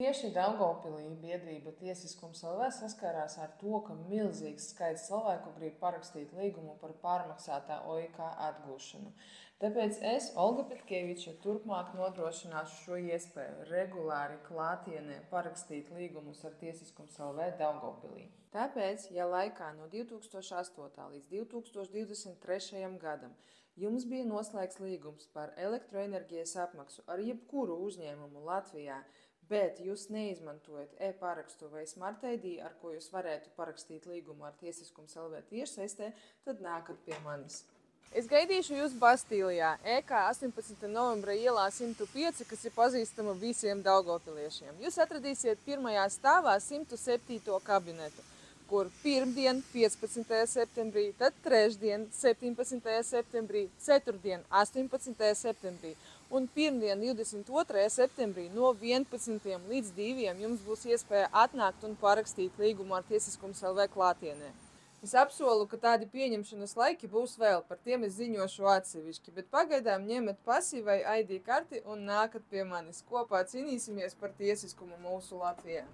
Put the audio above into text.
Tieši Daugavpilī biedrība Tiesiskums LV saskārās ar to, ka milzīgs skaits cilvēku grib parakstīt līgumu par pārmaksātā OIK atgūšanu. Tāpēc es, Olga Petkeviča, turpmāk nodrošināšu šo iespēju regulāri klātienē parakstīt līgumus ar Tiesiskums LV Daugavpilī. Tāpēc, ja laikā no 2008. līdz 2023. gadam jums bija noslēgts līgums par elektroenerģijas apmaksu ar jebkuru uzņēmumu Latvijā, bet jūs neizmantojat e-parakstu vai Smart ID, ar ko jūs varētu parakstīt līgumu ar Tiesiskums LV tiešsaistē, tad nākat pie manis. Es gaidīšu jūs Bastīlijā, EK 18. novembra ielā 105, kas ir pazīstama visiem daugavpiliešiem. Jūs atradīsiet pirmajā stāvā 107. kabinetu, kur pirmdien 15. septembrī, tad trešdien 17. septembrī, ceturtdien 18. septembrī un pirmdien 22. septembrī no 11. līdz 2. jums būs iespēja atnākt un parakstīt līgumu ar Tiesiskums LV klātienē. Es apsolu, ka tādi pieņemšanas laiki būs vēl, par tiem es ziņošu atsevišķi, bet pagaidām ņemat pasi vai ID karti un nākat pie manis. Kopā cīnīsimies par tiesiskumu mūsu Latvijā.